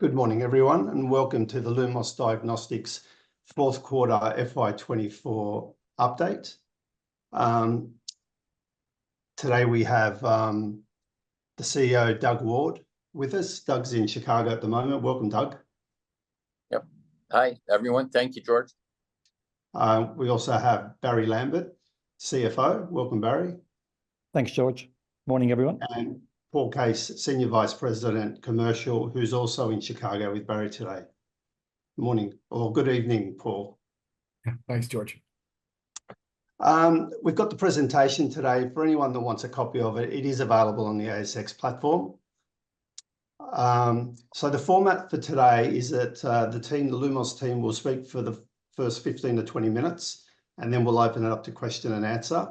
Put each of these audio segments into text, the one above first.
Good morning, everyone, and welcome to the Lumos Diagnostics fourth quarter FY24 update. Today we have the CEO, Doug Ward, with us. Doug's in Chicago at the moment. Welcome, Doug. Yep. Hi, everyone. Thank you, George. We also have Barrie Lambert, CFO. Welcome, Barrie. Thanks, George. Morning, everyone. And Paul Kase, Senior Vice President, Commercial, who's also in Chicago with Barrie today. Good morning, or good evening, Paul. Yeah, thanks, George. We've got the presentation today. For anyone that wants a copy of it, it is available on the ASX platform. So the format for today is that the Lumos team will speak for the first 15 to 20 minutes, and then we'll open it up to question and answer.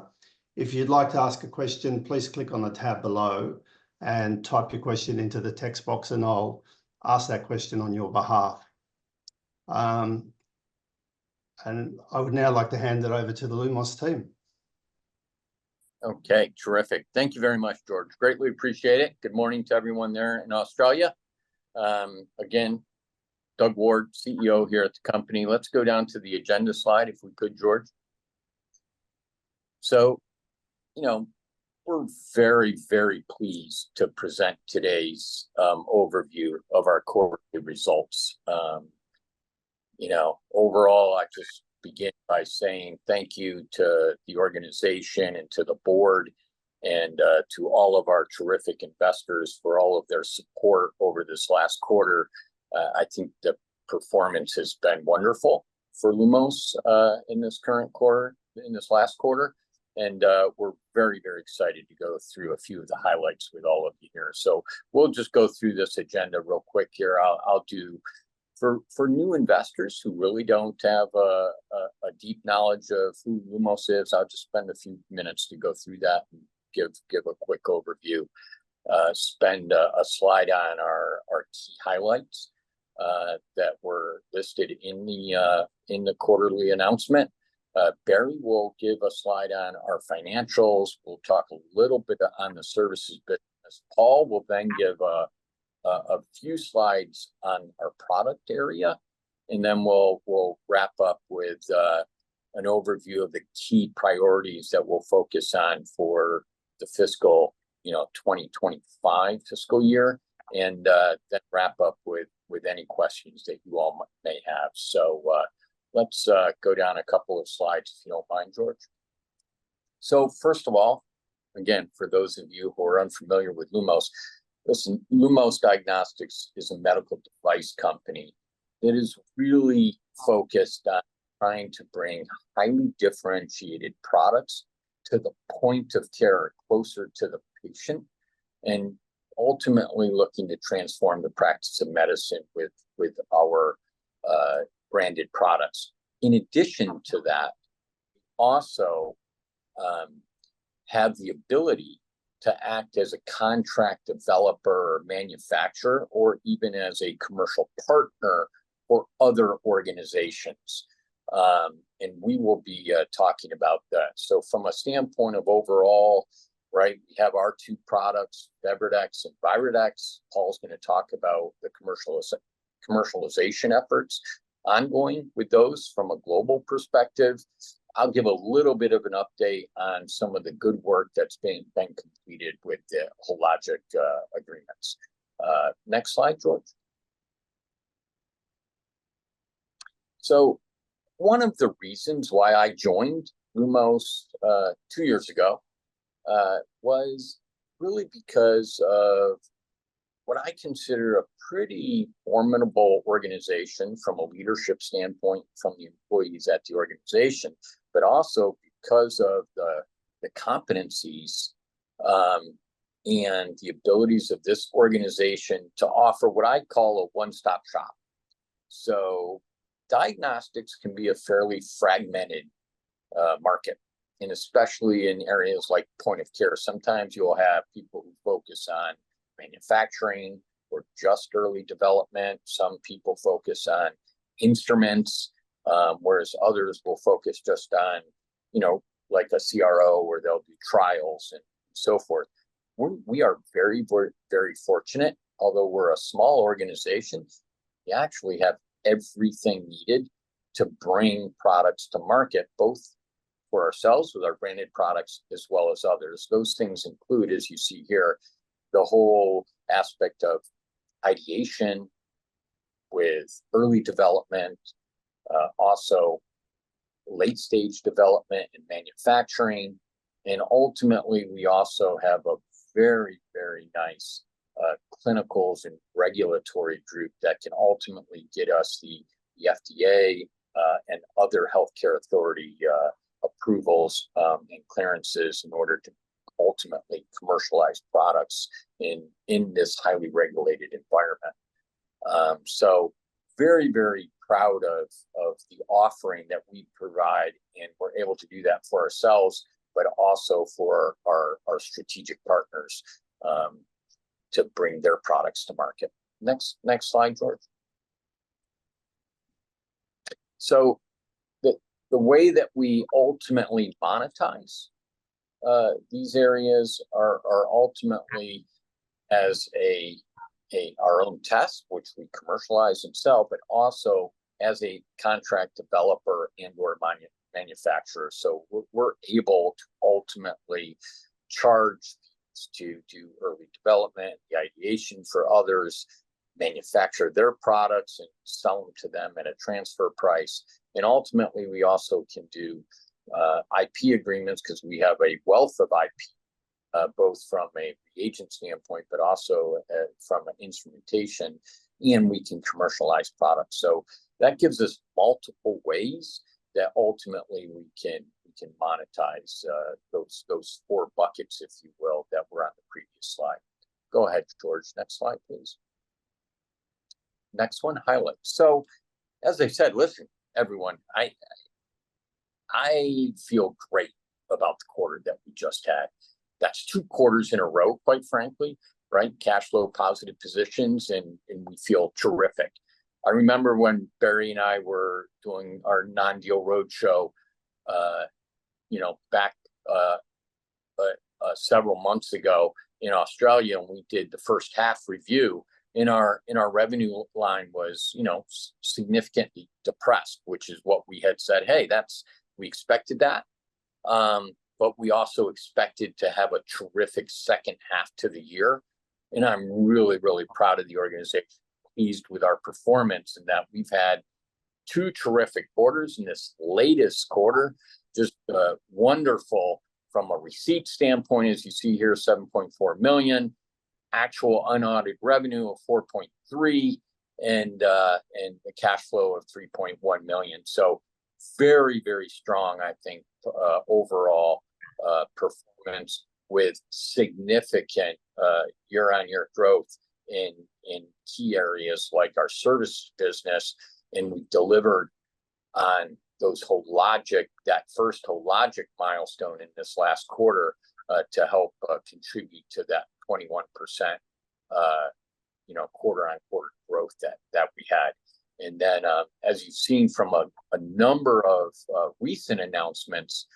If you'd like to ask a question, please click on the tab below and type your question into the text box, and I'll ask that question on your behalf. And I would now like to hand it over to the Lumos team. Okay, terrific. Thank you very much, George. Greatly appreciate it. Good morning to everyone there in Australia. Again, Doug Ward, CEO here at the company. Let's go down to the agenda slide, if we could, George. So, we're very, very pleased to present today's overview of our quarterly results. Overall, I just begin by saying thank you to the organization and to the board and to all of our terrific investors for all of their support over this last quarter. I think the performance has been wonderful for Lumos in this last quarter. And we're very, very excited to go through a few of the highlights with all of you here. So we'll just go through this agenda real quick here. I'll do, for new investors who really don't have a deep knowledge of who Lumos is, I'll just spend a few minutes to go through that and give a quick overview. Spend a slide on our key highlights that were listed in the quarterly announcement. Barrie will give a slide on our financials. We'll talk a little bit on the services business. Paul will then give a few slides on our product area, and then we'll wrap up with an overview of the key priorities that we'll focus on for the fiscal 2025 fiscal year, and then wrap up with any questions that you all may have. So let's go down a couple of slides, if you don't mind, George. So first of all, again, for those of you who are unfamiliar with Lumos, listen, Lumos Diagnostics is a medical device company that is really focused on trying to bring highly differentiated products to the point of care, closer to the patient, and ultimately looking to transform the practice of medicine with our branded products. In addition to that, we also have the ability to act as a contract developer or manufacturer, or even as a commercial partner for other organizations. And we will be talking about that. So from a standpoint of overall, right, we have our two products, Beverdex and Virodex. Paul's going to talk about the commercialization efforts ongoing with those from a global perspective. I'll give a little bit of an update on some of the good work that's been completed with the Hologic agreements. Next slide, George. So one of the reasons why I joined Lumos 2 years ago was really because of what I consider a pretty formidable organization from a leadership standpoint, from the employees at the organization, but also because of the competencies and the abilities of this organization to offer what I call a one-stop shop. So diagnostics can be a fairly fragmented market, and especially in areas like point of care. Sometimes you'll have people who focus on manufacturing or just early development. Some people focus on instruments, whereas others will focus just on, like a CRO where they'll do trials and so forth. We are very, very, very fortunate although we're a small organization, we actually have everything needed to bring products to market, both for ourselves with our branded products as well as others. Those things include, as you see here, the whole aspect of ideation with early development, also late stage development and manufacturing. And ultimately, we also have a very, very nice clinicals and regulatory group that can ultimately get us the FDA and other healthcare authority approvals and clearances in order to ultimately commercialize products in this highly regulated environment. So very, very proud of the offering that we provide, and we're able to do that for ourselves, but also for our strategic partners to bring their products to market. Next slide, George. So the way that we ultimately monetize these areas are ultimately as our own test, which we commercialize and sell, but also as a contract developer and/or manufacturer. So we're able to ultimately charge to do early development, the ideation for others, manufacture their products and sell them to them at a transfer price. And ultimately, we also can do IP agreements because we have a wealth of IP, both from a reagent standpoint, but also from an instrumentation, and we can commercialize products. So that gives us multiple ways that ultimately we can monetize those four buckets, if you will, that were on the previous slide. Go ahead, George. Next slide, please. Next one, highlights. So, as I said, listen, everyone, I feel great about the quarter that we just had. That's 2 quarters in a row, quite frankly, right? Cash flow positive positions, and we feel terrific. I remember when Barrie and I were doing our non-deal roadshow, back several months ago in Australia, and we did the first half review. In our revenue line was, significantly depressed, which is what we had said. Hey, we expected that, but we also expected to have a terrific second half to the year. And I'm really, really proud of the organization, pleased with our performance, and that we've had 2 terrific quarters in this latest quarter. Just wonderful from a receipt standpoint, as you see here, 7.4 million, actual unaudited revenue of 4.3, and a cash flow of 3.1 million. So very, very strong, I think, overall performance with significant year-on-year growth in key areas like our service business, and we delivered on that first Hologic milestone in this last quarter to help contribute to that 21% quarter-on-quarter growth that we had. And then as you've seen from a number of recent announcements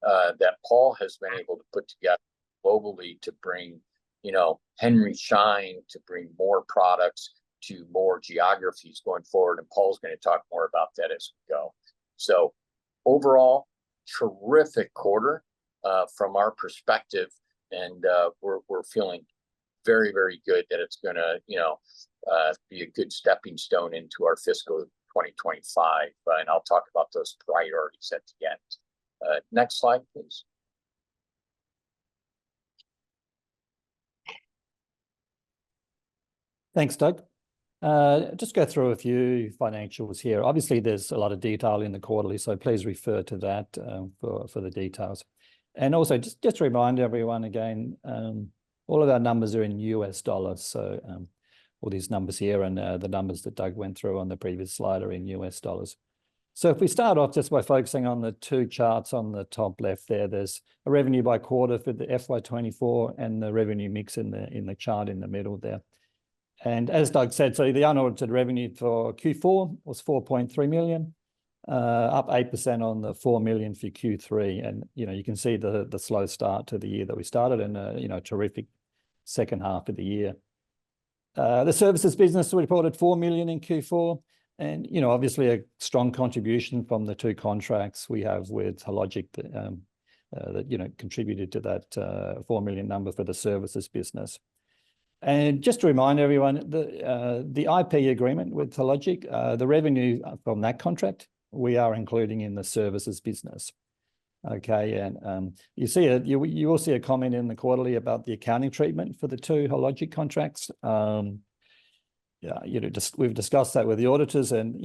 that Paul has been able to put together globally to bring, Henry Schein, to bring more products to more geographies going forward. And Paul's going to talk more about that as we go. So overall, terrific quarter from our perspective. And we're feeling very, very good that it's going to, be a good stepping stone into our fiscal 2025. And I'll talk about those priorities at the end. Next slide, please. Thanks, Doug. Just go through a few financials here. Obviously, there's a lot of detail in the quarterly, so please refer to that for the details. And also, just to remind everyone again, all of our numbers are in US dollars. So all these numbers here and the numbers that Doug went through on the previous slide are in US dollars. So if we start off just by focusing on the 2 charts on the top left there, there's a revenue by quarter for the FY24 and the revenue mix in the chart in the middle there. And as Doug said, so the unaudited revenue for Q4 was 4.3 million, up 8% on the 4 million for Q3. And, you can see the slow start to the year that we started and, terrific second half of the year. The services business reported 4 million in Q4, and obviously a strong contribution from the 2 contracts we have with Hologic that contributed to that 4 million number for the services business. And just to remind everyone, the IP agreement with Hologic, the revenue from that contract, we are including in the services business. Okay, and you see it. You will see a comment in the quarterly about the accounting treatment for the 2 Hologic contracts. Yeah, we've discussed that with the auditors, and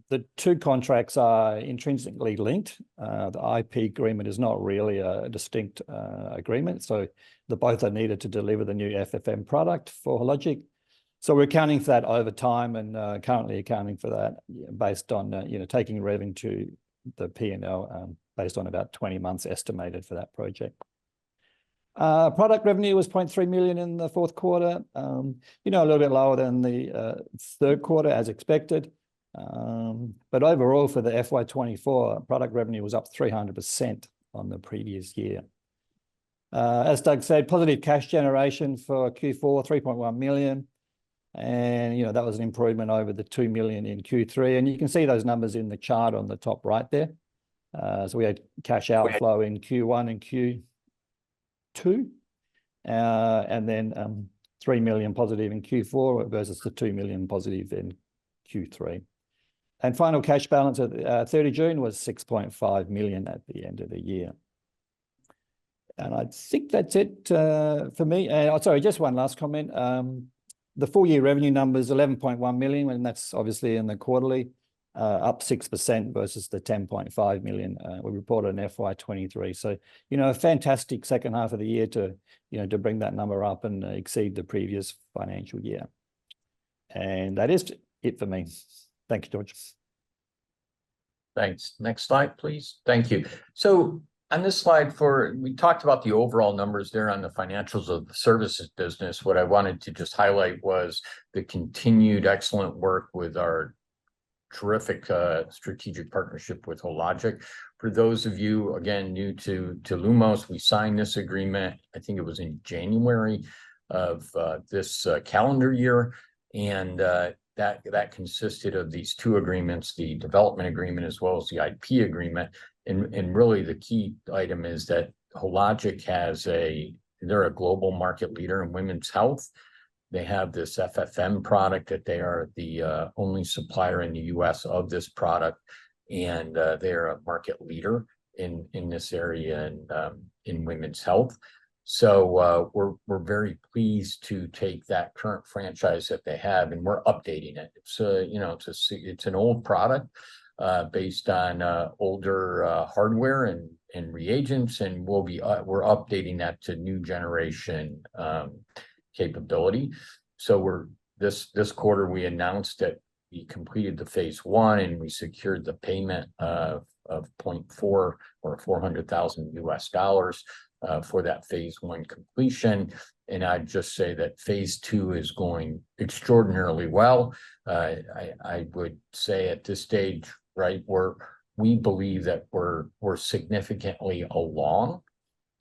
the 2 contracts are intrinsically linked. The IP agreement is not really a distinct agreement, so the both are needed to deliver the new FFM product for Hologic. So we're accounting for that over time, and currently accounting for that based on taking revenue to the P&L based on about 20 months estimated for that project. Product revenue was 0.3 million in the fourth quarter, a little bit lower than the third quarter as expected. But overall for the FY24, product revenue was up 300% on the previous year. As Doug said, positive cash generation for Q4, 3.1 million. And, that was an improvement over the 2 million in Q3. And you can see those numbers in the chart on the top right there. So we had cash outflow in Q1 and Q2, and then 3 million positive in Q4 versus the 2 million positive in Q3. And final cash balance at 30 June was 6.5 million at the end of the year. And I think that's it for me. Sorry, just one last comment. The full year revenue number is 11.1 million, and that's obviously in the quarterly, up 6% versus the 10.5 million we reported in FY23. So, a fantastic second half of the year to bring that number up and exceed the previous financial year. And that is it for me. Thank you, George. Thanks. Next slide, please. Thank you. So on this slide, we talked about the overall numbers there on the financials of the services business. What I wanted to just highlight was the continued excellent work with our terrific strategic partnership with Hologic. For those of you, again, new to Lumos, we signed this agreement, I think it was in January of this calendar year. And that consisted of these 2 agreements, the development agreement as well as the IP agreement. And really the key item is that Hologic they're a global market leader in women's health. They have this FFM product that they are the only supplier in the US of this product. And they're a market leader in this area and in women's health. So we're very pleased to take that current franchise that they have, and we're updating it. It's an old product based on older hardware and reagents, and we're updating that to new generation capability. So this quarter we announced that we completed the phase 1 and we secured the payment of 0.4 or $400,000 for that phase 1 completion. And I'd just say that phase 2 is going extraordinarily well. I would say at this stage, right, we believe that we're significantly along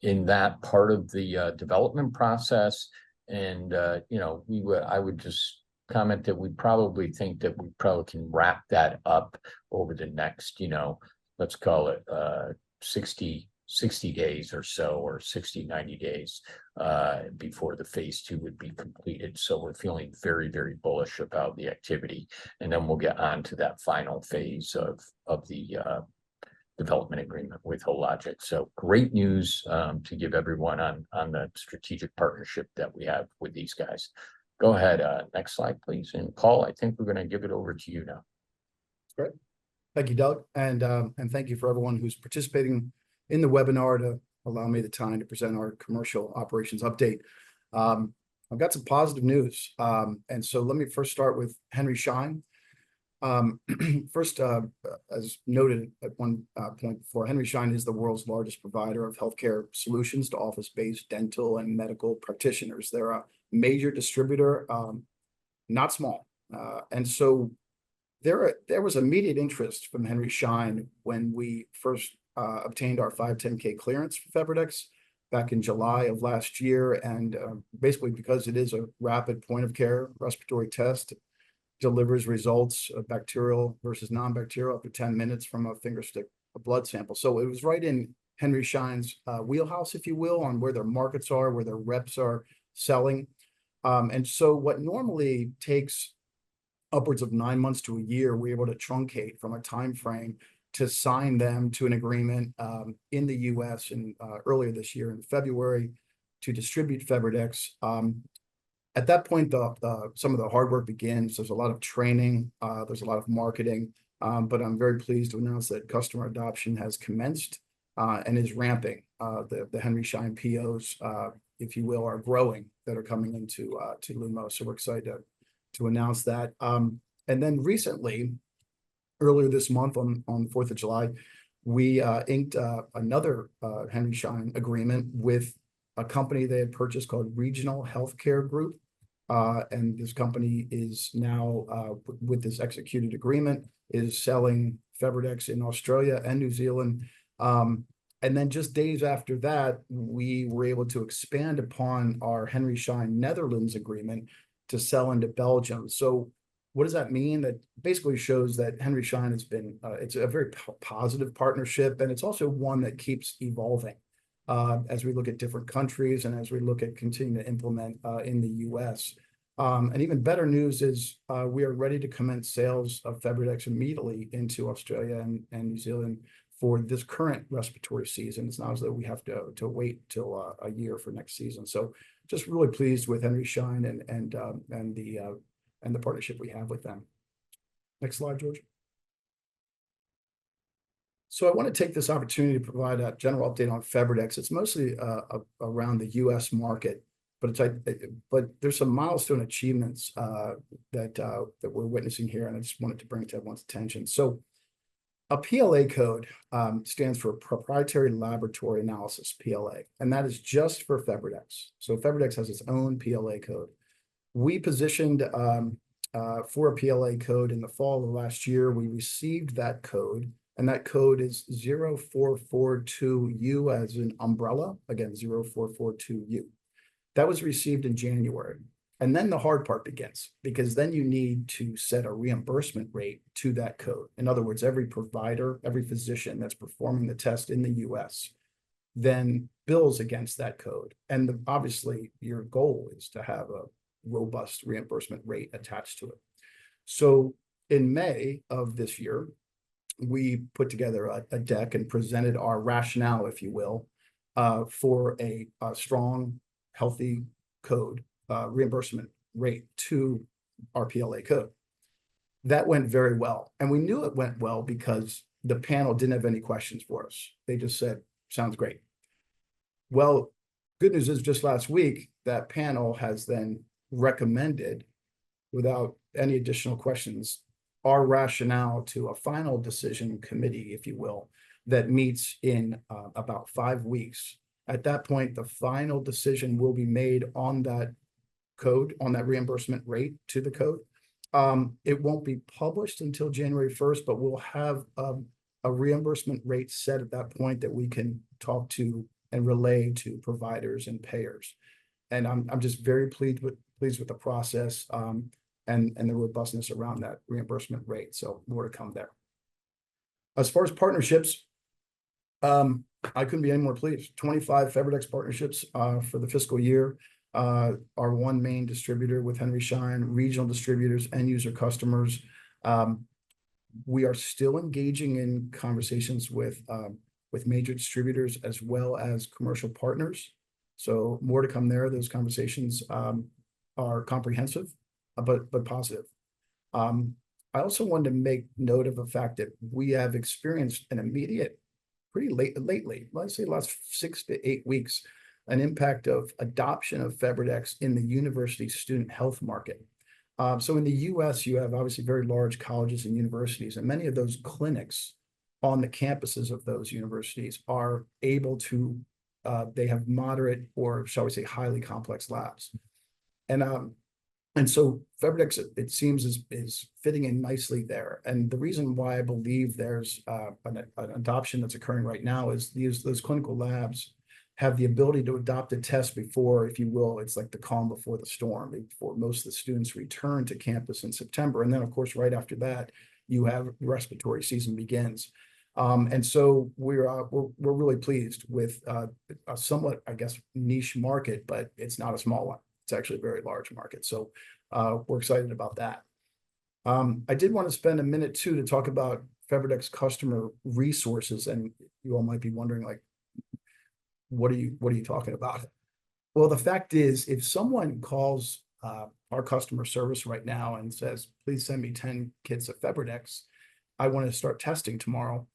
in that part of the development process. And I would just comment that we probably think that we probably can wrap that up over the next, let's call it 60 days or so, or 90 days before the phase 2 would be completed. So we're feeling very, very bullish about the activity. And then we'll get on to that final phase of the development agreement with Hologic. So great news to give everyone on the strategic partnership that we have with these guys. Go ahead, next slide, please. And Paul, I think we're going to give it over to you now. Great. Thank you, Doug. And thank you for everyone who's participating in the webinar to allow me the time to present our commercial operations update. I've got some positive news. And so let me first start with Henry Schein. First, as noted at one point before, Henry Schein is the world's largest provider of healthcare solutions to office-based dental and medical practitioners. They're a major distributor, not small. And so there was immediate interest from Henry Schein when we first obtained our 510(k) clearance for FebriDx. back in July of last year. And basically because it is a rapid point of care respiratory test, delivers results of bacterial versus non-bacterial up to 10 minutes from a finger stick, a blood sample. So it was right in Henry Schein's wheelhouse, if you will, on where their markets are, where their reps are selling. And so what normally takes upwards of 9 months to a year, we're able to truncate from a time frame to sign them to an agreement in the US and earlier this year in February to distribute FebriDx. At that point, some of the hard work begins. There's a lot of training, there's a lot of marketing, but I'm very pleased to announce that customer adoption has commenced and is ramping. The Henry Schein POs, if you will, are growing that are coming into to Lumos. So we're excited to announce that. And then recently, earlier this month on the 4th of July, we inked another Henry Schein agreement with a company they had purchased called Regional Healthcare Group. And this company is now, with this executed agreement, is selling FebriDx in Australia and New Zealand. And then just days after that, we were able to expand upon our Henry Schein Netherlands agreement to sell into Belgium. So what does that mean? That basically shows that Henry Schein has been, it's a very positive partnership, and it's also one that keeps evolving as we look at different countries and as we look at continuing to implement in the US. And even better news is we are ready to commence sales of FebriDx immediately into Australia and New Zealand for this current respiratory season. It's not as though we have to wait till a year for next season. So just really pleased with Henry Schein and the partnership we have with them. Next slide, George. So I want to take this opportunity to provide a general update on FebriDx. It's mostly around the US market, but there's some milestone achievements that we're witnessing here, and I just wanted to bring it to everyone's attention. So a PLA code stands for Proprietary Laboratory Analysis, PLA, and that is just for FebriDx. So FebriDx has its own PLA code. We positioned for a PLA code in the fall of last year. We received that code, and that code is 0442U as in umbrella, again, 0442U. That was received in January. And then the hard part begins, because then you need to set a reimbursement rate to that code. In other words, every provider, every physician that's performing the test in the US then bills against that code. And obviously, your goal is to have a robust reimbursement rate attached to it. So in May of this year, we put together a deck and presented our rationale, if you will, for a strong, healthy code reimbursement rate to our PLA code. That went very well. And we knew it went well because the panel didn't have any questions for us. They just said, sounds great. Well, good news is just last week, that panel has then recommended, without any additional questions, our rationale to a final decision committee, if you will, that meets in about 5 weeks. At that point, the final decision will be made on that code, on that reimbursement rate to the code. It won't be published until January 1st, but we'll have a reimbursement rate set at that point that we can talk to and relay to providers and payers. And I'm just very pleased with the process and the robustness around that reimbursement rate. So more to come there. As far as partnerships, I couldn't be any more pleased. 25 FebriDx partnerships for the fiscal year. Our one main distributor with Henry Schein, regional distributors, end user customers. We are still engaging in conversations with major distributors as well as commercial partners. So more to come there. Those conversations are comprehensive, but positive. I also wanted to make note of the fact that we have experienced an immediate, lately, let's say the last 6 to 8 weeks, an impact of adoption of FebriDx in the university student health market. So in the US, you have obviously very large colleges and universities, and many of those clinics on the campuses of those universities are able to, they have moderate or shall we say highly complex labs. And so FebriDx, it seems, is fitting in nicely there. And the reason why I believe there's an adoption that's occurring right now is those clinical labs have the ability to adopt a test before, if you will, it's like the calm before the storm, before most of the students return to campus in September. And then, of course, right after that, you have respiratory season begins. And so we're really pleased with a somewhat, I guess, niche market, but it's not a small one. It's actually a very large market. So we're excited about that. I did want to spend a minute too to talk about FebriDx customer resources, and you all might be wondering, like, what are you talking about? Well, the fact is, if someone calls our customer service right now and says, please send me 10 kits of FebriDx, I want to start testing tomorrow.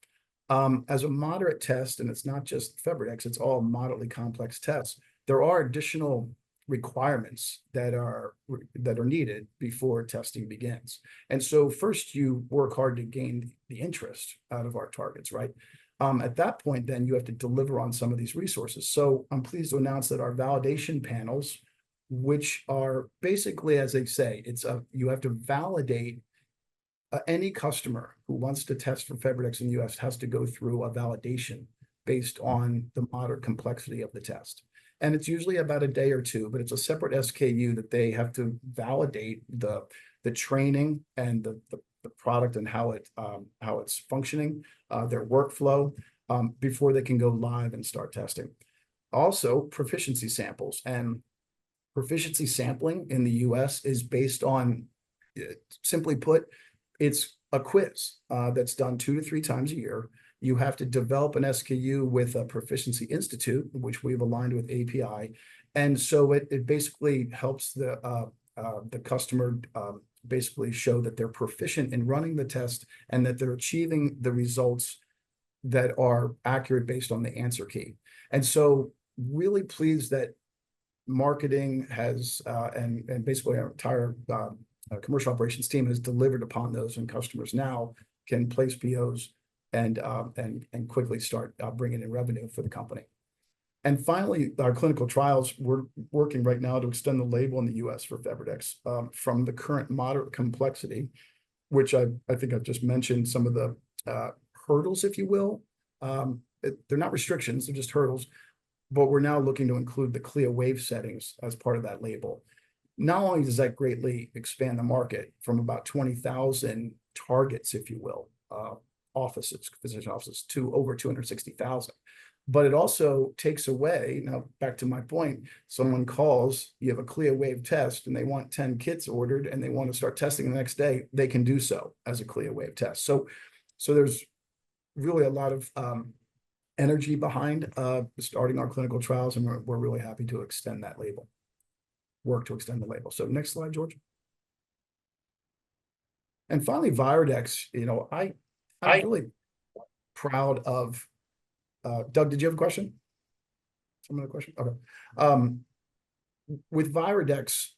As a moderate test, and it's not just FebriDx, it's all moderately complex tests, there are additional requirements that are needed before testing begins. And so first you work hard to gain the interest out of our targets, right? At that point, then you have to deliver on some of these resources. So I'm pleased to announce that our validation panels, which are basically, as they say, you have to validate any customer who wants to test for FebriDx in the US has to go through a validation based on the moderate complexity of the test. And it's usually about a day or two, but it's a separate SKU that they have to validate the training and the product and how it's functioning, their workflow, before they can go live and start testing. Also, proficiency samples, and proficiency sampling in the US is based on, simply put, it's a quiz that's done 2 to 3 times a year. You have to develop an SKU with a Proficiency Institute, which we've aligned with API. And so it basically helps the customer basically show that they're proficient in running the test and that they're achieving the results that are accurate based on the answer key. And so really pleased that marketing has, and basically our entire commercial operations team has delivered upon those, and customers now can place POs and quickly start bringing in revenue for the company. And finally, our clinical trials, we're working right now to extend the label in the US for FebriDx from the current moderate complexity, which I think I've just mentioned some of the hurdles, if you will. They're not restrictions, they're just hurdles, but we're now looking to include the CLIA waive settings as part of that label. Not only does that greatly expand the market from about 20,000 targets, if you will, offices, physician offices, to over 260,000. But it also takes away, now back to my point, someone calls, you have a CLIA waive test and they want 10 kits ordered and they want to start testing the next day, they can do so as a CLIA waive test. So there's really a lot of energy behind starting our clinical trials, and we're really happy to extend that label, work to extend the label. So next slide, George. And finally, ViroDx, I'm really proud of, Doug, did you have a question? Some other question? Okay. With ViroDx,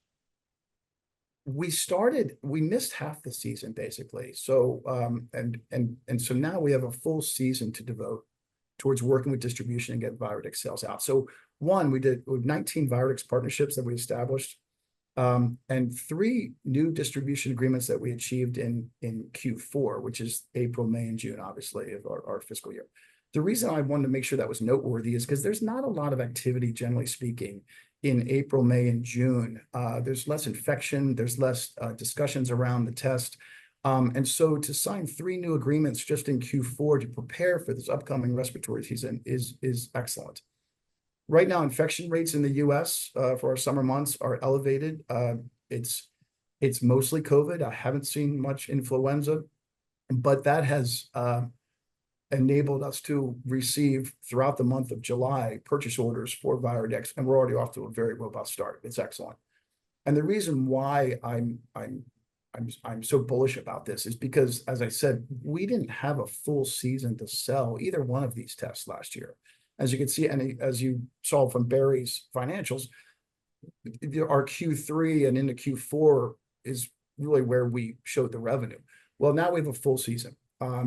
we missed half the season basically. So, and so now we have a full season to devote towards working with distribution and get ViroDx sales out. So one, we have 19 ViroDx partnerships that we established, and 3 new distribution agreements that we achieved in Q4, which is April, May, and June, obviously, of our fiscal year. The reason I wanted to make sure that was noteworthy is because there's not a lot of activity, generally speaking, in April, May, and June. There's less infection, there's less discussions around the test. And so to sign 3 new agreements just in Q4 to prepare for this upcoming respiratory season is excellent. Right now, infection rates in the US for our summer months are elevated. It's mostly COVID. I haven't seen much influenza, but that has enabled us to receive throughout the month of July purchase orders for ViroDx, and we're already off to a very robust start. It's excellent. And the reason why I'm so bullish about this is because, as I said, we didn't have a full season to sell either one of these tests last year. As you can see, and as you saw from Barrie's financials, our Q3 and into Q4 is really where we showed the revenue. Well, now we have a full season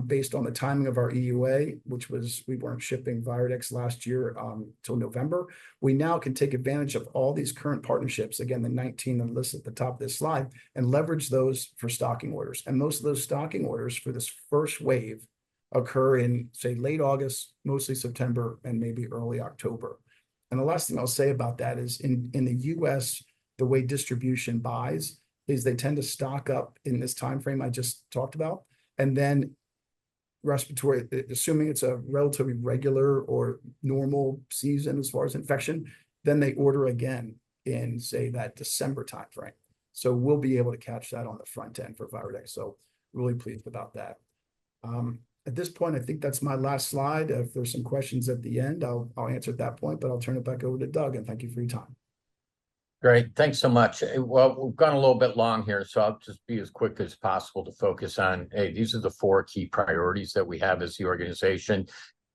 based on the timing of our EUA, which was, we weren't shipping ViroDx last year till November. We now can take advantage of all these current partnerships, again, the 19 that are listed at the top of this slide, and leverage those for stocking orders. And most of those stocking orders for this first wave occur in, say, late August, mostly September, and maybe early October. And the last thing I'll say about that is in the US, the way distribution buys is they tend to stock up in this time frame I just talked about. And then respiratory, assuming it's a relatively regular or normal season as far as infection, then they order again in, say, that December timeframe. So we'll be able to catch that on the front end for Virodex. So really pleased about that. At this point, I think that's my last slide. If there's some questions at the end, I'll answer at that point, but I'll turn it back over to Doug, and thank you for your time. Great, thanks so much. Well, we've gone a little bit long here, so I'll just be as quick as possible to focus on, hey, these are the 4 key priorities that we have as the organization.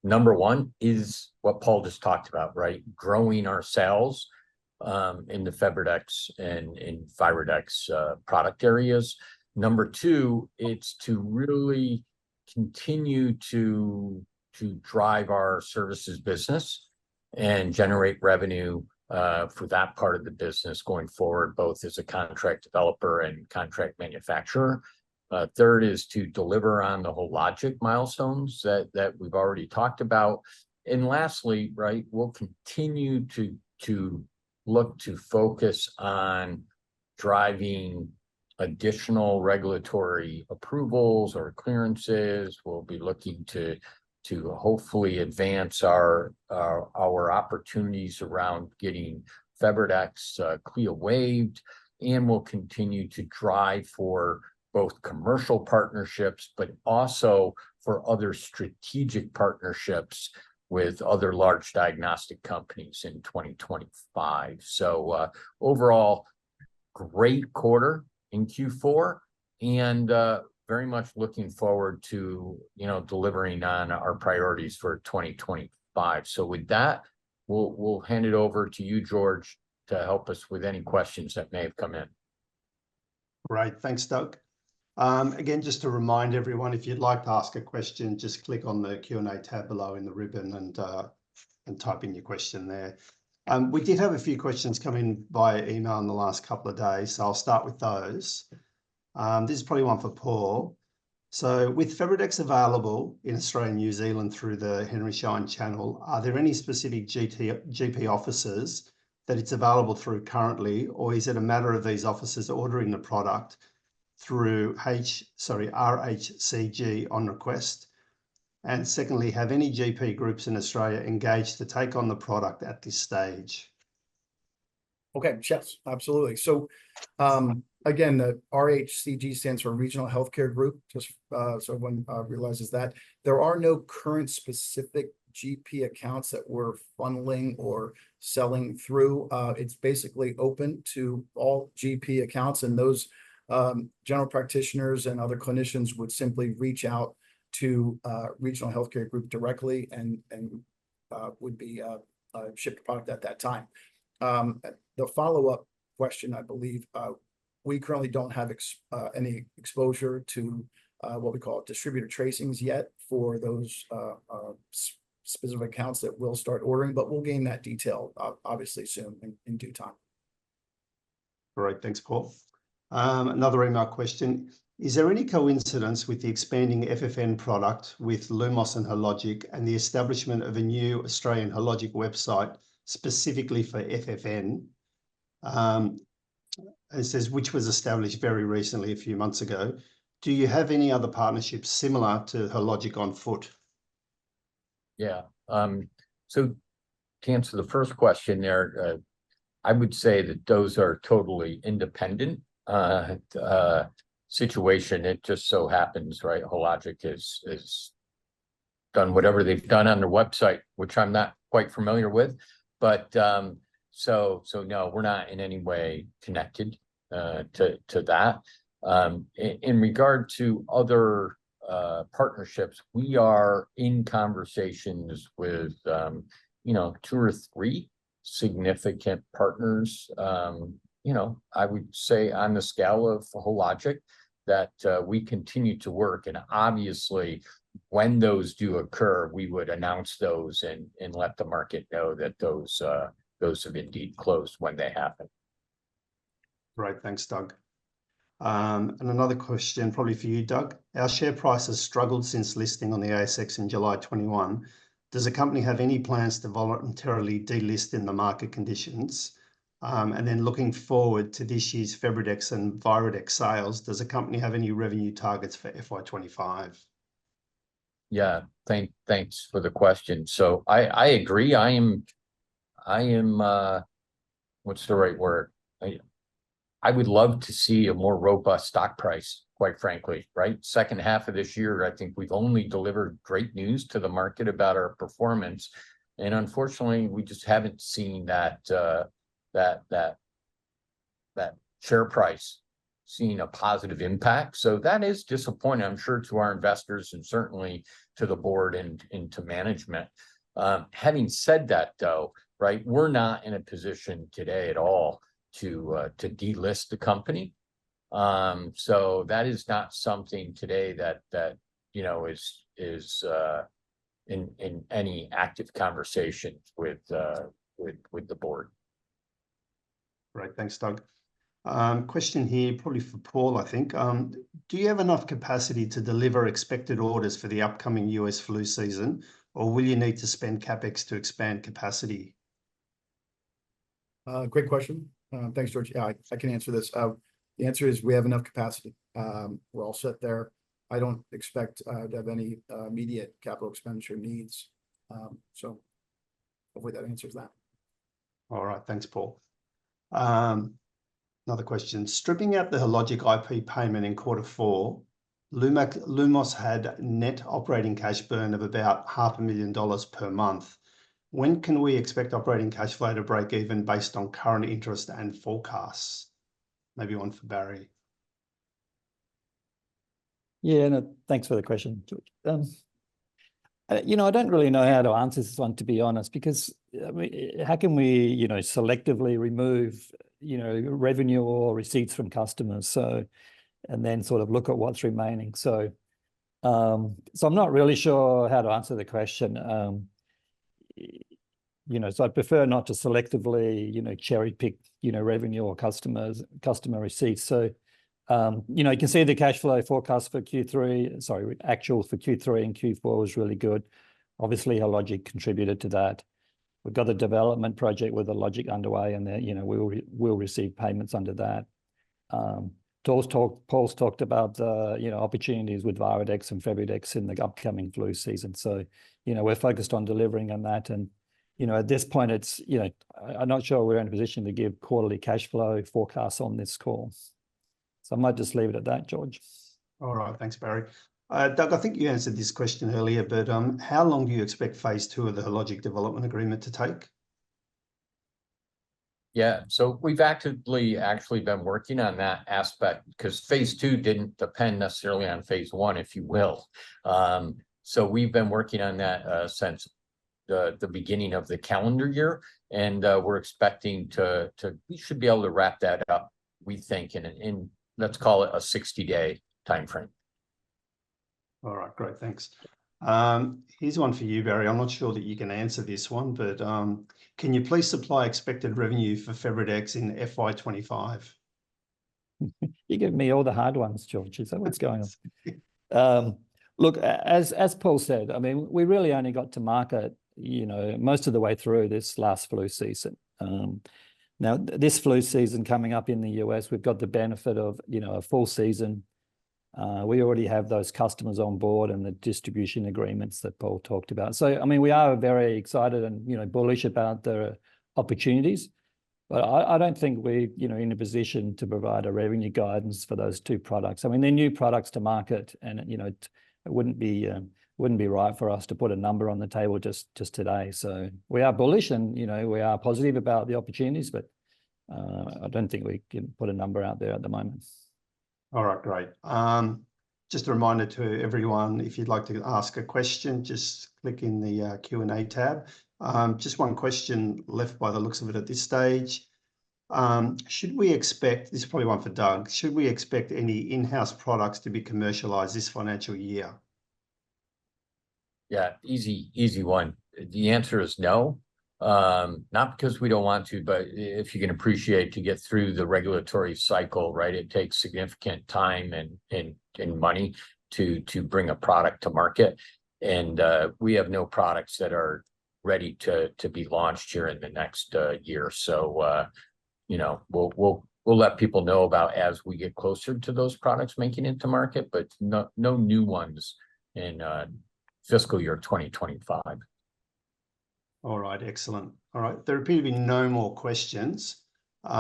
Number 1 is what Paul just talked about, right? Growing our sales in the FebriDx and in Virodex product areas. Number 2, it's to really continue to drive our services business and generate revenue for that part of the business going forward, both as a contract developer and contract manufacturer. Third is to deliver on the Hologic milestones that we've already talked about. And lastly, right, we'll continue to look to focus on driving additional regulatory approvals or clearances. We'll be looking to hopefully advance our opportunities around getting FebriDx CLIA waived, and we'll continue to drive for both commercial partnerships, but also for other strategic partnerships with other large diagnostic companies in 2025. So overall, great quarter in Q4, and very much looking forward to, delivering on our priorities for 2025. So with that, we'll hand it over to you, George, to help us with any questions that may have come in. Great, thanks, Doug. Again, just to remind everyone, if you'd like to ask a question, just click on the Q&A tab below in the ribbon and type in your question there. We did have a few questions come in via email in the last couple of days, so I'll start with those. This is probably one for Paul. So with FebriDx available in Australia and New Zealand through the Henry Schein channel, are there any specific GP offices that it's available through currently, or is it a matter of these offices ordering the product through RHCG on request? And secondly, have any GP groups in Australia engaged to take on the product at this stage? Okay, yes, absolutely. So again, the RHCG stands for Regional Healthcare Group, just so everyone realizes that. There are no current specific GP accounts that we're funneling or selling through. It's basically open to all GP accounts, and those general practitioners and other clinicians would simply reach out to Regional Healthcare Group directly and would be shipped product at that time. The follow-up question, I believe, we currently don't have any exposure to what we call distributor tracings yet for those specific accounts that will start ordering, but we'll gain that detail obviously soon in due time. Great, thanks, Paul. Another email question. Is there any coincidence with the expanding FFN product with Lumos and Hologic and the establishment of a new Australian Hologic website specifically for FFN? It says, which was established very recently, a few months ago. Do you have any other partnerships similar to Hologic on foot? Yeah. So to answer the first question there, I would say that those are totally independent situation. It just so happens, right? Hologic is done whatever they've done on their website, which I'm not quite familiar with, but so no, we're not in any way connected to that. In regard to other partnerships, we are in conversations with 2 or 3 significant partners. I would say on the scale of Hologic that we continue to work, and obviously when those do occur, we would announce those and let the market know that those have indeed closed when they happen. Right, thanks, Doug. And another question, probably for you, Doug. Our share price has struggled since listing on the ASX in July 21. Does the company have any plans to voluntarily delist in the market conditions? And then looking forward to this year's Febridex and Virodex sales, does the company have any revenue targets for FY25? Yeah, thanks for the question. So I agree. I am what's the right word? I would love to see a more robust stock price, quite frankly, right? Second half of this year, I think we've only delivered great news to the market about our performance. And unfortunately, we just haven't seen that share price seeing a positive impact. So that is disappointing, I'm sure, to our investors and certainly to the board and to management. Having said that, though, right, we're not in a position today at all to delist the company. So that is not something today that you know is in any active conversation with the board. Right, thanks, Doug. Question here, probably for Paul, I think. Do you have enough capacity to deliver expected orders for the upcoming US flu season, or will you need to spend CapEx to expand capacity? Great question. Thanks, George. Yeah, I can answer this. The answer is we have enough capacity. We're all set there. I don't expect to have any immediate capital expenditure needs. So hopefully that answers that. All right, thanks, Paul. Another question. Stripping out the Hologic IP payment in Q4, Lumos had net operating cash burn of about $500,000 per month. When can we expect operating cash flow to break even based on current interest and forecasts? Maybe one for Barrie. Yeah, no, thanks for the question, George. You know, I don't really know how to answer this one, to be honest, because I mean, how can we, you know, selectively remove, you know, revenue or receipts from customers? So, and then sort of look at what's remaining. So, I'm not really sure how to answer the question. You know, so I prefer not to selectively, you know, cherry pick, you know, revenue or customer receipts. So, you know, you can see the cash flow forecast for actual for Q3 and Q4 was really good. Obviously, Hologic contributed to that. We've got the development project with the Hologic underway, and then, you know, we'll receive payments under that. Paul's talked about the, you know, opportunities with Virodex and Febridex in the upcoming flu season. So, you know, we're focused on delivering on that. And, you know, at this point, it's, you know, I'm not sure we're in a position to give quarterly cash flow forecasts on this call. So I might just leave it at that, George. All right, thanks, Barrie. Doug, I think you answered this question earlier, but how long do you expect phase 2 of the Hologic development agreement to take? Yeah, so we've actually been working on that aspect because phase 2 didn't depend necessarily on phase 1, if you will. So we've been working on that since the beginning of the calendar year, and we're expecting we should be able to wrap that up, we think, in let's call it a 60-day timeframe. All right, great, thanks. Here's one for you, Barrie. I'm not sure that you can answer this one, but can you please supply expected revenue for Febridex in FY25? You give me all the hard ones, George. Is that what's going on? Look, as Paul said, I mean, we really only got to market, you know, most of the way through this last flu season. Now, this flu season coming up in the US, we've got the benefit of, you know, a full season. We already have those customers on board and the distribution agreements that Paul talked about. So, I mean, we are very excited and, you know, bullish about the opportunities, but I don't think we're, you know, in a position to provide a revenue guidance for those two products. I mean, they're new products to market, and, you know, it wouldn't be right for us to put a number on the table just today. So we are bullish and, you know, we are positive about the opportunities, but I don't think we can put a number out there at the moment. All right, great. Just a reminder to everyone, if you'd like to ask a question, just click in the Q&A tab. Just one question left by the looks of it at this stage. Should we expect, this is probably one for Doug, should we expect any in-house products to be commercialized this financial year? Yeah, easy one. The answer is no. Not because we don't want to, but if you can appreciate, to get through the regulatory cycle, right, it takes significant time and money to bring a product to market. And we have no products that are ready to be launched here in the next year. So, you know, we'll let people know about as we get closer to those products making it to market, but no new ones in fiscal year 2025. All right, excellent. All right, there appear to be no more questions. Doug,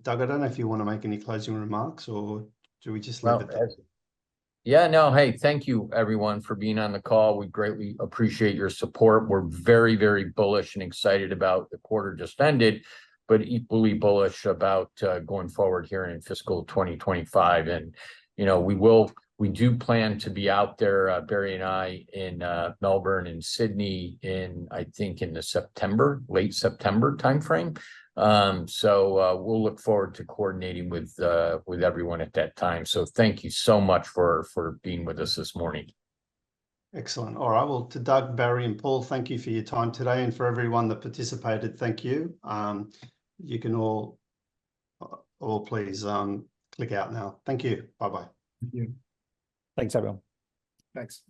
I don't know if you want to make any closing remarks, or do we just leave it there? Yeah, no, hey, thank you everyone for being on the call. We greatly appreciate your support. We're very, very bullish and excited about the quarter just ended, but equally bullish about going forward here in fiscal 2025. And, you know, we do plan to be out there, Barrie and I, in Melbourne and Sydney I think in the late September timeframe. So we'll look forward to coordinating with everyone at that time. So thank you so much for being with us this morning. Excellent. All right. Well, to Doug, Barrie, and Paul, thank you for your time today, and for everyone that participated, thank you. You can all please click out now. Thank you. Bye-bye. Thank you. Thanks, everyone. Thanks.